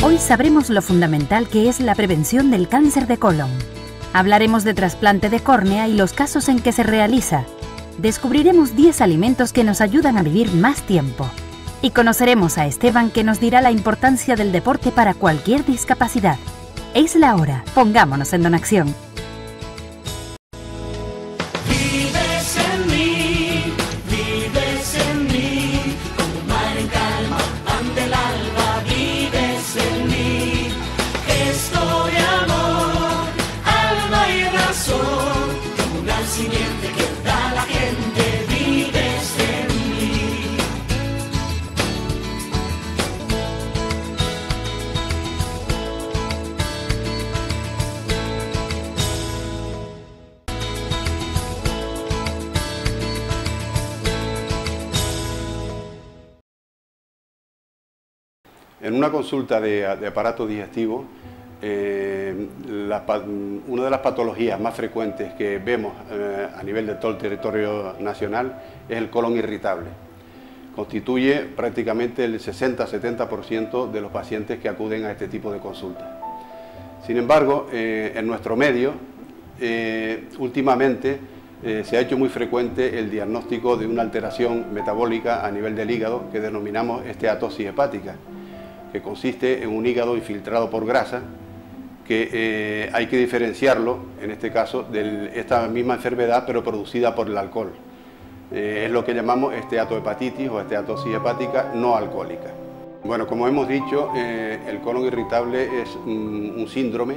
Hoy sabremos lo fundamental que es la prevención del cáncer de colon. Hablaremos de trasplante de córnea y los casos en que se realiza. Descubriremos 10 alimentos que nos ayudan a vivir más tiempo. Y conoceremos a Esteban, que nos dirá la importancia del deporte para cualquier discapacidad. Es la hora, pongámonos en Donacción. En una consulta de aparato digestivo, una de las patologías más frecuentes que vemos a nivel de todo el territorio nacional es el colon irritable. Constituye prácticamente el 60-70% de los pacientes que acuden a este tipo de consultas. Sin embargo, en nuestro medio, últimamente se ha hecho muy frecuente el diagnóstico de una alteración metabólica a nivel del hígado que denominamos esteatosis hepática, que consiste en un hígado infiltrado por grasa, que hay que diferenciarlo, en este caso, de esta misma enfermedad, pero producida por el alcohol. Es lo que llamamos esteatohepatitis o esteatosis hepática no alcohólica. Bueno, como hemos dicho, el colon irritable es un síndrome.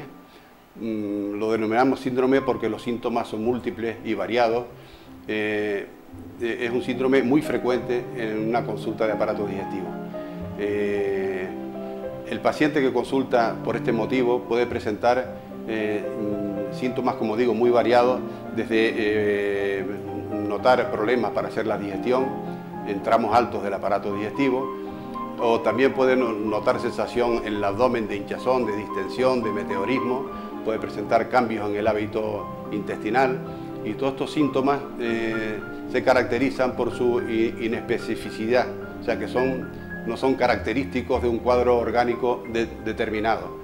Lo denominamos síndrome porque los síntomas son múltiples y variados. Es un síndrome muy frecuente en una consulta de aparato digestivo. El paciente que consulta por este motivo puede presentar síntomas, como digo, muy variados, desde notar problemas para hacer la digestión en tramos altos del aparato digestivo, o también puede notar sensación en el abdomen de hinchazón, de distensión, de meteorismo, puede presentar cambios en el hábito intestinal, y todos estos síntomas se caracterizan por su inespecificidad, o sea que no son característicos de un cuadro orgánico determinado.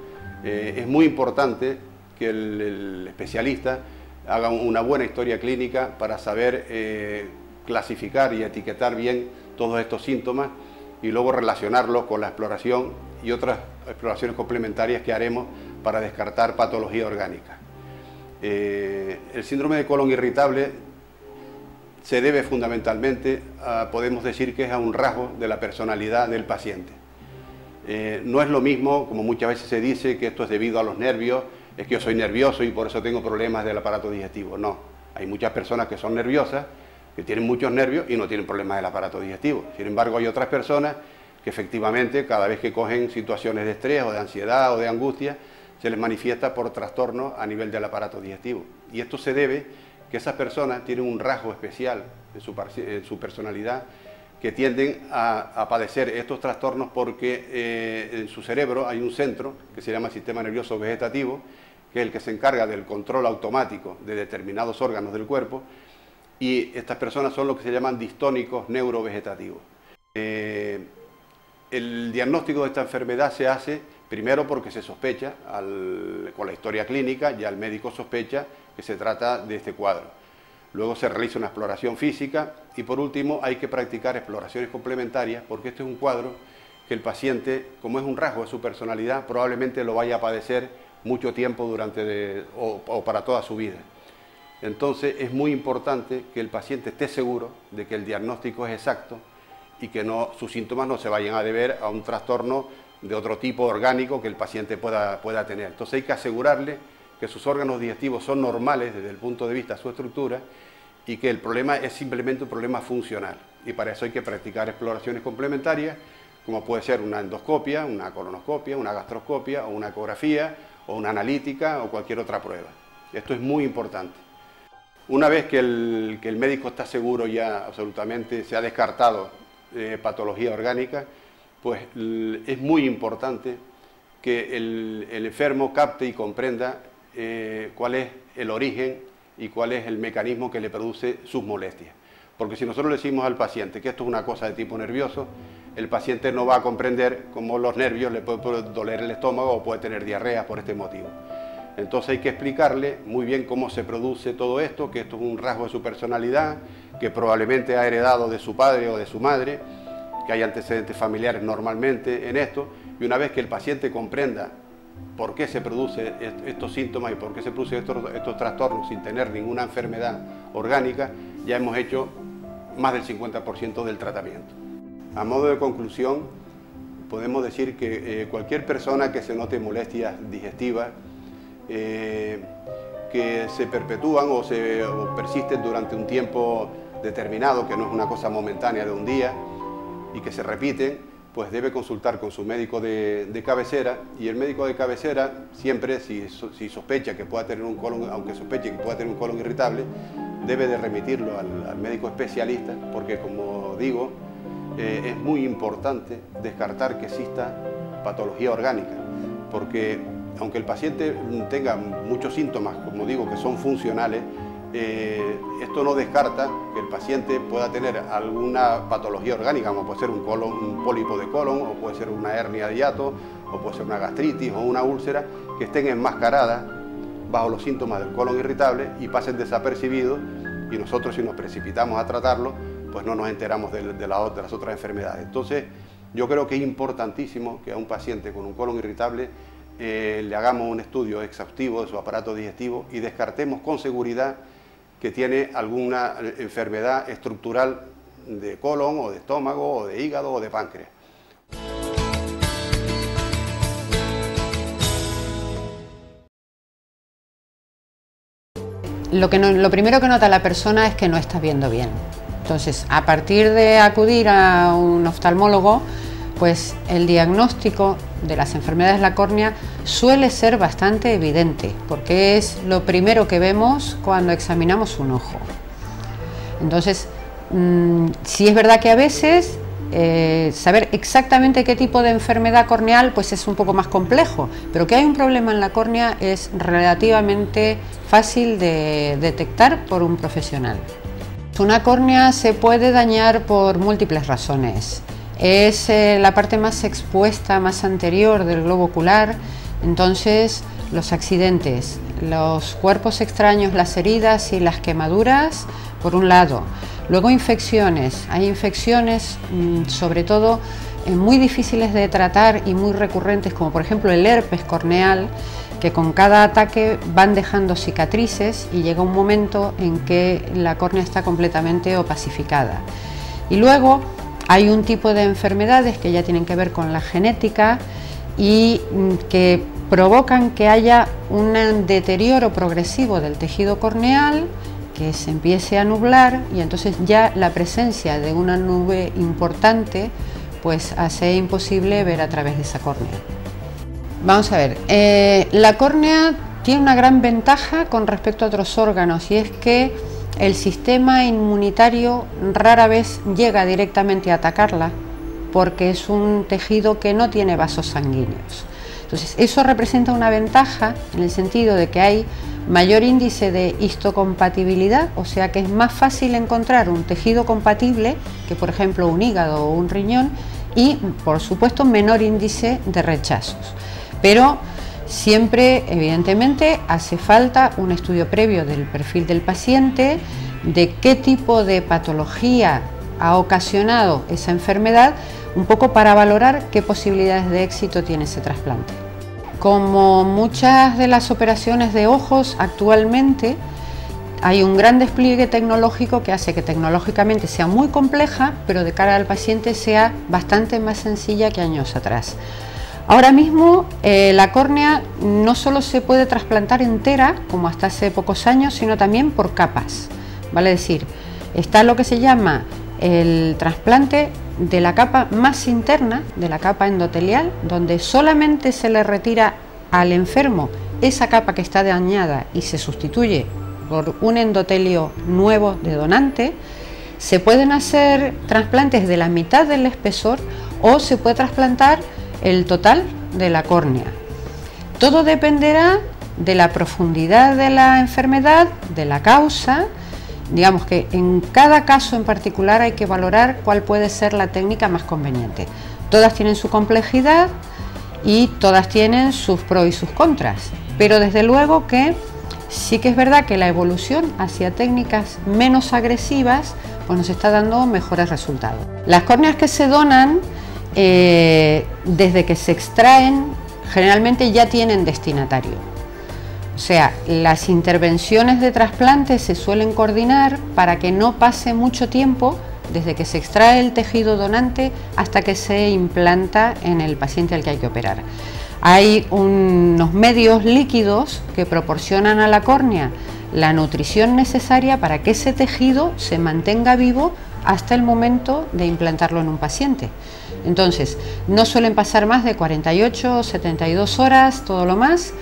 Es muy importante que el especialista haga una buena historia clínica para saber clasificar y etiquetar bien todos estos síntomas y luego relacionarlos con la exploración y otras exploraciones complementarias que haremos para descartar patología orgánica. El síndrome de colon irritable se debe fundamentalmente podemos decir que es a un rasgo de la personalidad del paciente. No es lo mismo, como muchas veces se dice, que esto es debido a los nervios, es que yo soy nervioso y por eso tengo problemas del aparato digestivo. No, hay muchas personas que son nerviosas, que tienen muchos nervios y no tienen problemas del aparato digestivo. Sin embargo, hay otras personas que efectivamente cada vez que cogen situaciones de estrés o de ansiedad o de angustia, se les manifiesta por trastornos a nivel del aparato digestivo. Y esto se debe que esas personas tienen un rasgo especial en su personalidad, que tienden a padecer estos trastornos porque en su cerebro hay un centro que se llama sistema nervioso vegetativo, que es el que se encarga del control automático de determinados órganos del cuerpo, y estas personas son lo que se llaman distónicos neurovegetativos. El diagnóstico de esta enfermedad se hace primero porque se sospecha, con la historia clínica, ya el médico sospecha que se trata de este cuadro. Luego se realiza una exploración física y por último hay que practicar exploraciones complementarias, porque este es un cuadro que el paciente, como es un rasgo de su personalidad, probablemente lo vaya a padecer mucho tiempo o para toda su vida. Entonces es muy importante que el paciente esté seguro de que el diagnóstico es exacto y que sus síntomas no se vayan a deber a un trastorno de otro tipo orgánico que el paciente pueda tener. Entonces hay que asegurarle que sus órganos digestivos son normales desde el punto de vista de su estructura y que el problema es simplemente un problema funcional. Y para eso hay que practicar exploraciones complementarias, como puede ser una endoscopia, una colonoscopia, una gastroscopia, o una ecografía, o una analítica, o cualquier otra prueba. Esto es muy importante. Una vez que el médico está seguro ya absolutamente, se ha descartado patología orgánica, pues es muy importante que el enfermo capte y comprenda cuál es el origen y cuál es el mecanismo que le produce sus molestias. Porque si nosotros le decimos al paciente que esto es una cosa de tipo nervioso, el paciente no va a comprender cómo los nervios le puede doler el estómago o puede tener diarrea por este motivo. Entonces hay que explicarle muy bien cómo se produce todo esto, que esto es un rasgo de su personalidad, que probablemente ha heredado de su padre o de su madre, que hay antecedentes familiares normalmente en esto, y una vez que el paciente comprenda por qué se producen estos síntomas y por qué se producen estos trastornos sin tener ninguna enfermedad orgánica, ya hemos hecho más del 50% del tratamiento. A modo de conclusión, podemos decir que cualquier persona que se note molestias digestivas, que se perpetúan o persisten durante un tiempo determinado, que no es una cosa momentánea de un día, y que se repiten, pues debe consultar con su médico de cabecera, y el médico de cabecera siempre, si sospecha que pueda tener un colon, aunque sospeche que pueda tener un colon irritable, debe de remitirlo al médico especialista, porque como digo, es muy importante descartar que exista patología orgánica, porque aunque el paciente tenga muchos síntomas, como digo, que son funcionales, esto no descarta que el paciente pueda tener alguna patología orgánica, como puede ser un pólipo de colon, o puede ser una hernia de hiato, o puede ser una gastritis o una úlcera, que estén enmascaradas bajo los síntomas del colon irritable y pasen desapercibidos, y nosotros, si nos precipitamos a tratarlo, pues no nos enteramos de las otras enfermedades. Entonces, yo creo que es importantísimo que a un paciente con un colon irritable le hagamos un estudio exhaustivo de su aparato digestivo y descartemos con seguridad que tiene alguna enfermedad estructural de colon o de estómago o de hígado o de páncreas. Lo primero que nota la persona es que no está viendo bien. Entonces, a partir de acudir a un oftalmólogo, pues el diagnóstico de las enfermedades de la córnea suele ser bastante evidente, porque es lo primero que vemos cuando examinamos un ojo. Entonces, sí es verdad que a veces saber exactamente qué tipo de enfermedad corneal pues es un poco más complejo, pero que hay un problema en la córnea es relativamente fácil de detectar por un profesional. Una córnea se puede dañar por múltiples razones. Es la parte más expuesta, más anterior del globo ocular, entonces los accidentes, los cuerpos extraños, las heridas y las quemaduras, por un lado. Luego infecciones, hay infecciones sobre todo muy difíciles de tratar y muy recurrentes, como por ejemplo el herpes corneal, que con cada ataque van dejando cicatrices y llega un momento en que la córnea está completamente opacificada. Y luego hay un tipo de enfermedades que ya tienen que ver con la genética y que provocan que haya un deterioro progresivo del tejido corneal, que se empiece a nublar y entonces ya la presencia de una nube importante pues hace imposible ver a través de esa córnea. Vamos a ver, la córnea tiene una gran ventaja con respecto a otros órganos, y es que el sistema inmunitario rara vez llega directamente a atacarla, porque es un tejido que no tiene vasos sanguíneos. Entonces, eso representa una ventaja en el sentido de que hay mayor índice de histocompatibilidad, o sea que es más fácil encontrar un tejido compatible que, por ejemplo, un hígado o un riñón, y, por supuesto, menor índice de rechazos. Pero siempre, evidentemente, hace falta un estudio previo del perfil del paciente, de qué tipo de patología ha ocasionado esa enfermedad, un poco para valorar qué posibilidades de éxito tiene ese trasplante. Como muchas de las operaciones de ojos actualmente, hay un gran despliegue tecnológico que hace que tecnológicamente sea muy compleja, pero de cara al paciente sea bastante más sencilla que años atrás. Ahora mismo la córnea no solo se puede trasplantar entera, como hasta hace pocos años, sino también por capas. Vale decir, está lo que se llama el trasplante de la capa más interna, de la capa endotelial, donde solamente se le retira al enfermo esa capa que está dañada y se sustituye por un endotelio nuevo de donante. Se pueden hacer trasplantes de la mitad del espesor o se puede trasplantar el total de la córnea. Todo dependerá de la profundidad de la enfermedad, de la causa digamos que en cada caso en particular hay que valorar cuál puede ser la técnica más conveniente. Todas tienen su complejidad y todas tienen sus pros y sus contras, pero desde luego que sí que es verdad que la evolución hacia técnicas menos agresivas pues nos está dando mejores resultados. Las córneas que se donan, desde que se extraen, generalmente ya tienen destinatario. O sea, las intervenciones de trasplante se suelen coordinar para que no pase mucho tiempo desde que se extrae el tejido donante hasta que se implanta en el paciente al que hay que operar. Hay unos medios líquidos que proporcionan a la córnea la nutrición necesaria para que ese tejido se mantenga vivo hasta el momento de implantarlo en un paciente. Entonces, no suelen pasar más de 48 o 72 horas, todo lo más.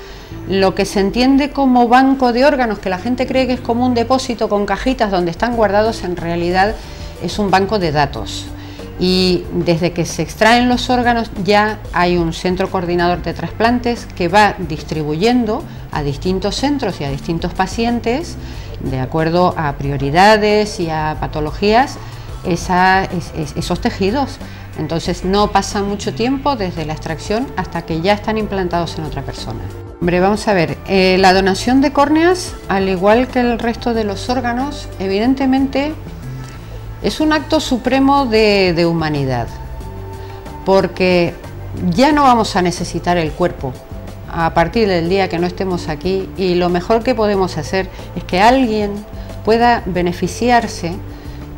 Lo que se entiende como banco de órganos, que la gente cree que es como un depósito con cajitas donde están guardados, en realidad es un banco de datos. Y desde que se extraen los órganos ya hay un centro coordinador de trasplantes que va distribuyendo a distintos centros y a distintos pacientes, de acuerdo a prioridades y a patologías, esos tejidos. Entonces no pasa mucho tiempo desde la extracción hasta que ya están implantados en otra persona. Hombre, vamos a ver, la donación de córneas, al igual que el resto de los órganos, evidentemente es un acto supremo de humanidad, porque ya no vamos a necesitar el cuerpo a partir del día que no estemos aquí, y lo mejor que podemos hacer es que alguien pueda beneficiarse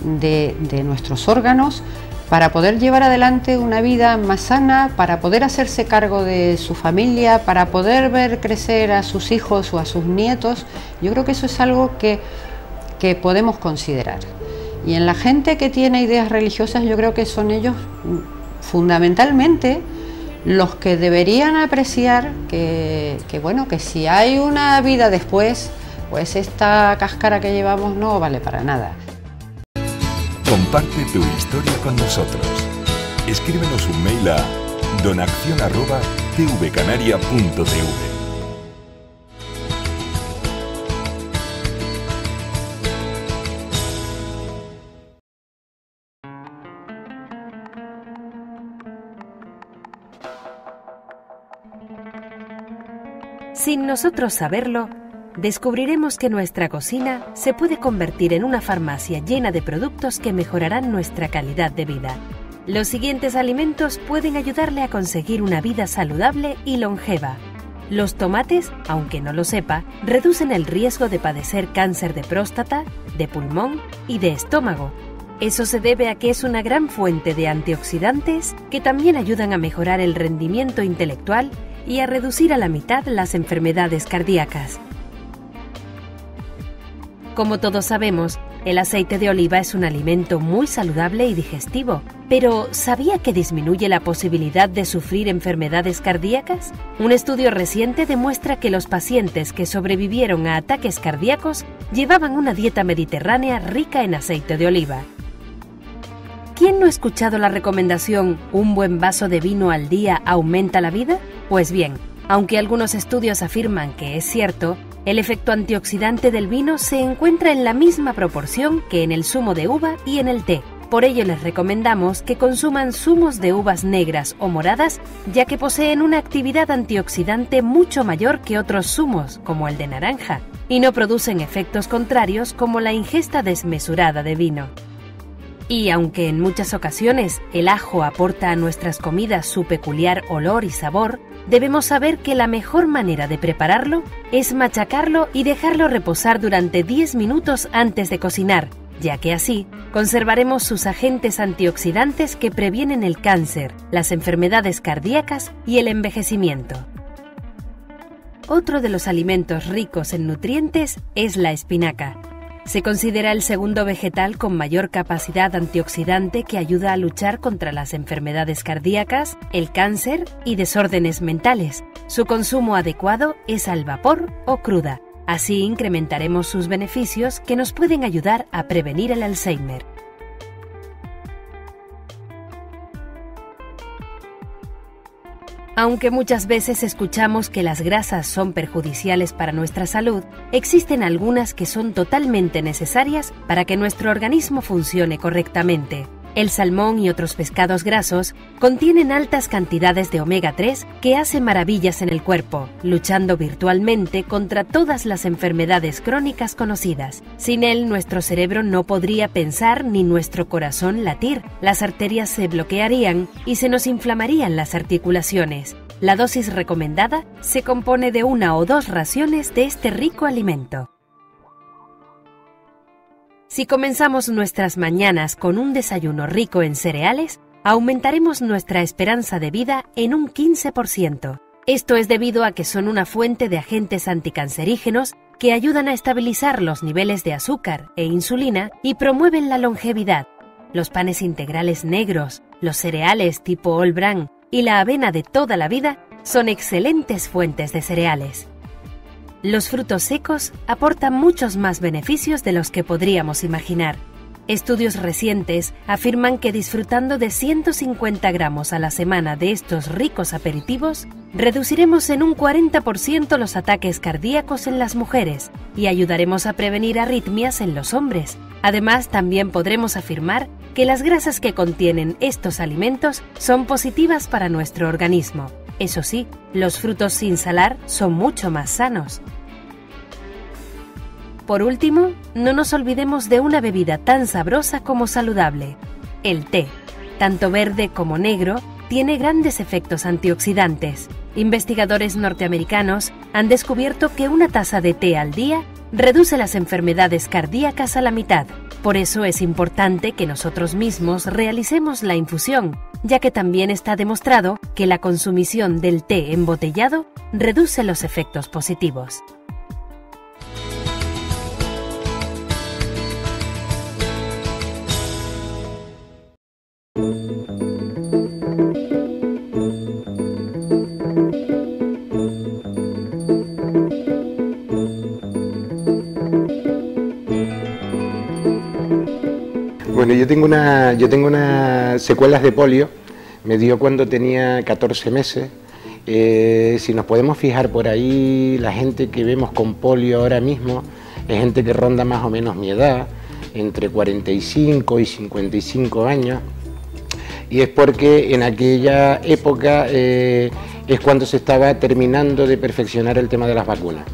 de nuestros órganos para poder llevar adelante una vida más sana, para poder hacerse cargo de su familia, para poder ver crecer a sus hijos o a sus nietos. Yo creo que eso es algo que podemos considerar. Y en la gente que tiene ideas religiosas, yo creo que son ellos fundamentalmente los que deberían apreciar que bueno, que si hay una vida después, pues esta cáscara que llevamos no vale para nada. Comparte tu historia con nosotros. Escríbenos un mail a donaccion@tvcanaria.tv. Sin nosotros saberlo, descubriremos que nuestra cocina se puede convertir en una farmacia llena de productos que mejorarán nuestra calidad de vida. Los siguientes alimentos pueden ayudarle a conseguir una vida saludable y longeva. Los tomates, aunque no lo sepa, reducen el riesgo de padecer cáncer de próstata, de pulmón y de estómago. Eso se debe a que es una gran fuente de antioxidantes que también ayudan a mejorar el rendimiento intelectual y a reducir a la mitad las enfermedades cardíacas. Como todos sabemos, el aceite de oliva es un alimento muy saludable y digestivo, pero ¿sabía que disminuye la posibilidad de sufrir enfermedades cardíacas? Un estudio reciente demuestra que los pacientes que sobrevivieron a ataques cardíacos llevaban una dieta mediterránea rica en aceite de oliva. ¿Quién no ha escuchado la recomendación «un buen vaso de vino al día aumenta la vida»? Pues bien, aunque algunos estudios afirman que es cierto, el efecto antioxidante del vino se encuentra en la misma proporción que en el zumo de uva y en el té. Por ello les recomendamos que consuman zumos de uvas negras o moradas, ya que poseen una actividad antioxidante mucho mayor que otros zumos, como el de naranja, y no producen efectos contrarios como la ingesta desmesurada de vino. Y aunque en muchas ocasiones el ajo aporta a nuestras comidas su peculiar olor y sabor, debemos saber que la mejor manera de prepararlo es machacarlo y dejarlo reposar durante 10 minutos antes de cocinar, ya que así conservaremos sus agentes antioxidantes que previenen el cáncer, las enfermedades cardíacas y el envejecimiento. Otro de los alimentos ricos en nutrientes es la espinaca. Se considera el segundo vegetal con mayor capacidad antioxidante que ayuda a luchar contra las enfermedades cardíacas, el cáncer y desórdenes mentales. Su consumo adecuado es al vapor o cruda. Así incrementaremos sus beneficios que nos pueden ayudar a prevenir el Alzheimer. Aunque muchas veces escuchamos que las grasas son perjudiciales para nuestra salud, existen algunas que son totalmente necesarias para que nuestro organismo funcione correctamente. El salmón y otros pescados grasos contienen altas cantidades de omega 3 que hacen maravillas en el cuerpo, luchando virtualmente contra todas las enfermedades crónicas conocidas. Sin él, nuestro cerebro no podría pensar ni nuestro corazón latir, las arterias se bloquearían y se nos inflamarían las articulaciones. La dosis recomendada se compone de 1 o 2 raciones de este rico alimento. Si comenzamos nuestras mañanas con un desayuno rico en cereales, aumentaremos nuestra esperanza de vida en un 15%. Esto es debido a que son una fuente de agentes anticancerígenos que ayudan a estabilizar los niveles de azúcar e insulina y promueven la longevidad. Los panes integrales negros, los cereales tipo All Bran y la avena de toda la vida son excelentes fuentes de cereales. Los frutos secos aportan muchos más beneficios de los que podríamos imaginar. Estudios recientes afirman que disfrutando de 150 gramos a la semana de estos ricos aperitivos, reduciremos en un 40% los ataques cardíacos en las mujeres y ayudaremos a prevenir arritmias en los hombres. Además, también podremos afirmar que las grasas que contienen estos alimentos son positivas para nuestro organismo. Eso sí, los frutos sin salar son mucho más sanos. Por último, no nos olvidemos de una bebida tan sabrosa como saludable, el té. Tanto verde como negro, tiene grandes efectos antioxidantes. Investigadores norteamericanos han descubierto que una taza de té al día reduce las enfermedades cardíacas a la mitad. Por eso es importante que nosotros mismos realicemos la infusión, ya que también está demostrado que la consumición del té embotellado reduce los efectos positivos. Bueno, yo tengo unas secuelas de polio, me dio cuando tenía 14 meses. Si nos podemos fijar por ahí, la gente que vemos con polio ahora mismo es gente que ronda más o menos mi edad, entre 45 y 55 años, y es porque en aquella época es cuando se estaba terminando de perfeccionar el tema de las vacunas.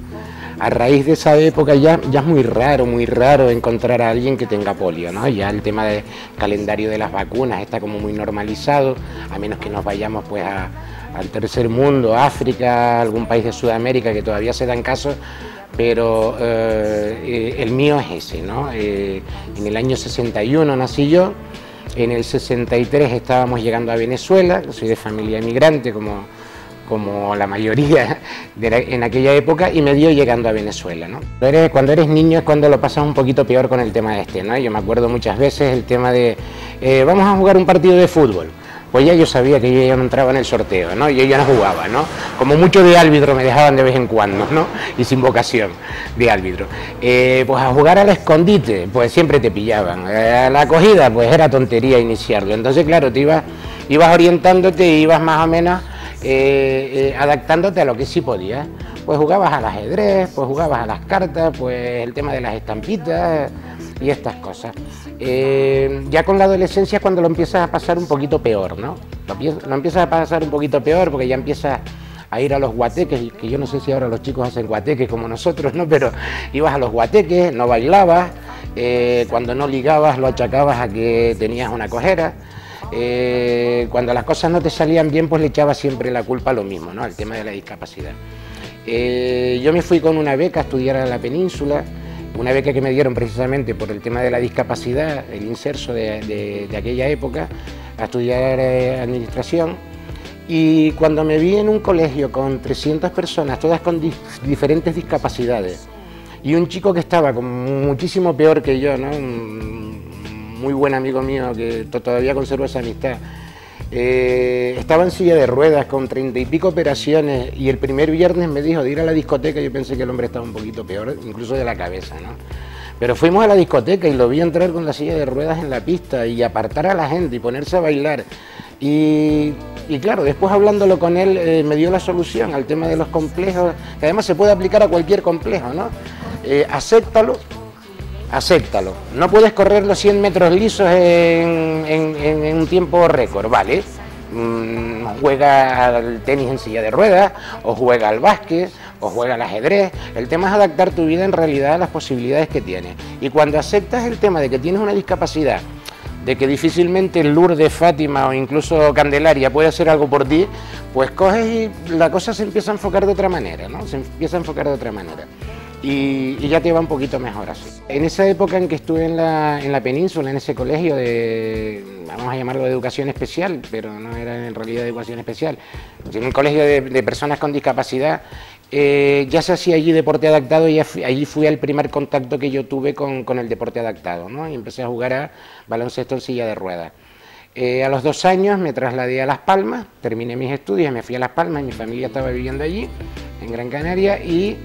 A raíz de esa época ya es muy raro encontrar a alguien que tenga polio, ¿no? Ya el tema del calendario de las vacunas está como muy normalizado, a menos que nos vayamos pues al tercer mundo, África, algún país de Sudamérica que todavía se dan casos, pero el mío es ese, ¿no? En el año 61 nací yo, en el 63 estábamos llegando a Venezuela, soy de familia inmigrante como la mayoría en aquella época, y me dio llegando a Venezuela, ¿no? Cuando eres niño es cuando lo pasas un poquito peor con el tema ¿no? Yo me acuerdo muchas veces el tema de vamos a jugar un partido de fútbol. Pues ya yo sabía que yo ya no entraba en el sorteo, ¿no? Yo ya no jugaba, ¿no? Como mucho de árbitro me dejaban de vez en cuando, ¿no? Y sin vocación de árbitro. Pues a jugar al escondite, pues siempre te pillaban. A la acogida, pues era tontería iniciarlo. Entonces, claro, te ibas orientándote y ibas más o menos adaptándote a lo que sí podías. Pues jugabas al ajedrez, pues jugabas a las cartas, pues el tema de las estampitas y estas cosas. Ya con la adolescencia es cuando lo empiezas a pasar un poquito peor, ¿no? Lo empiezas a pasar un poquito peor porque ya empiezas a ir a los guateques, que yo no sé si ahora los chicos hacen guateques como nosotros, ¿no? Pero ibas a los guateques, no bailabas, cuando no ligabas lo achacabas a que tenías una cojera. Cuando las cosas no te salían bien, pues le echabas siempre la culpa a lo mismo, ¿no? Al tema de la discapacidad. Yo me fui con una beca a estudiar a la península, una beca que me dieron precisamente por el tema de la discapacidad, el inserso de aquella época, a estudiar administración. Y cuando me vi en un colegio con 300 personas, todas con diferentes discapacidades, y un chico que estaba como muchísimo peor que yo, ¿no? Muy buen amigo mío que todavía conservo esa amistad, estaba en silla de ruedas con 30 y pico operaciones, y el primer viernes me dijo de ir a la discoteca. Yo pensé que el hombre estaba un poquito peor, incluso de la cabeza, ¿no? Pero fuimos a la discoteca y lo vi entrar con la silla de ruedas en la pista y apartar a la gente y ponerse a bailar Y claro, después hablándolo con él me dio la solución al tema de los complejos, que además se puede aplicar a cualquier complejo, ¿no? Acéptalo. No puedes correr los 100 metros lisos en un tiempo récord, ¿vale? Juega al tenis en silla de ruedas, o juega al básquet, o juega al ajedrez. El tema es adaptar tu vida en realidad a las posibilidades que tienes. Y cuando aceptas el tema de que tienes una discapacidad, de que difícilmente Lourdes, Fátima o incluso Candelaria puede hacer algo por ti, pues coges y la cosa se empieza a enfocar de otra manera, ¿no? Se empieza a enfocar de otra manera. Y ya te va un poquito mejor así. En esa época en que estuve en la península, en ese colegio de, vamos a llamarlo de educación especial, pero no era en realidad de educación especial, en un colegio de personas con discapacidad, ya se hacía allí deporte adaptado y allí fui al primer contacto que yo tuve con el deporte adaptado, ¿no? Y empecé a jugar a baloncesto en silla de ruedas. A los 2 años me trasladé a Las Palmas, terminé mis estudios, me fui a Las Palmas, mi familia estaba viviendo allí, en Gran Canaria, y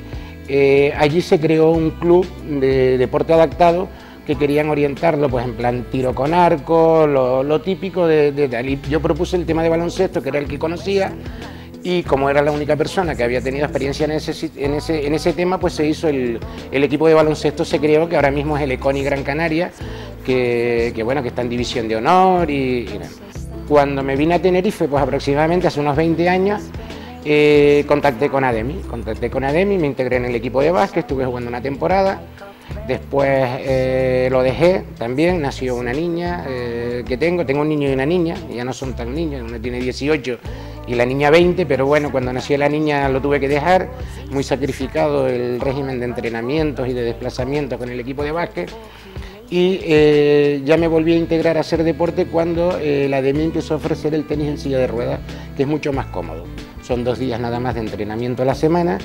allí se creó un club de deporte adaptado que querían orientarlo pues en plan tiro con arco, lo típico de tal. Y yo propuse el tema de baloncesto, que era el que conocía, y como era la única persona que había tenido experiencia en ese tema, pues se hizo el equipo de baloncesto, se creó, que ahora mismo es el Econi Gran Canaria, que bueno, que está en división de honor y cuando me vine a Tenerife, pues aproximadamente hace unos 20 años, contacté con ADEMI, me integré en el equipo de básquet, estuve jugando una temporada, después lo dejé también, nació una niña que tengo un niño y una niña, ya no son tan niños, una tiene 18 y la niña 20, pero bueno, cuando nació la niña lo tuve que dejar, muy sacrificado el régimen de entrenamientos y de desplazamientos con el equipo de básquet, y ya me volví a integrar a hacer deporte cuando la ADEMI empezó a ofrecer el tenis en silla de ruedas, que es mucho más cómodo. Son 2 días nada más de entrenamiento a la semana,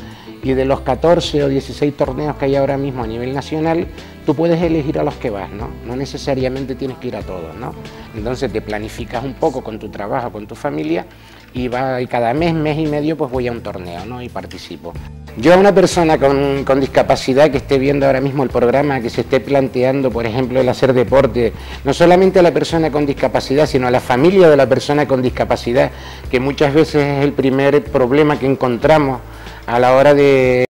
y de los 14 o 16 torneos que hay ahora mismo a nivel nacional, tú puedes elegir a los que vas, ¿no? No necesariamente tienes que ir a todos, ¿no? Entonces te planificas un poco con tu trabajo, con tu familia, y cada mes y medio pues voy a un torneo, ¿no? Y participo. Yo a una persona con discapacidad que esté viendo ahora mismo el programa, que se esté planteando, por ejemplo, el hacer deporte, no solamente a la persona con discapacidad, sino a la familia de la persona con discapacidad, que muchas veces es el primer problema que encontramos a la hora de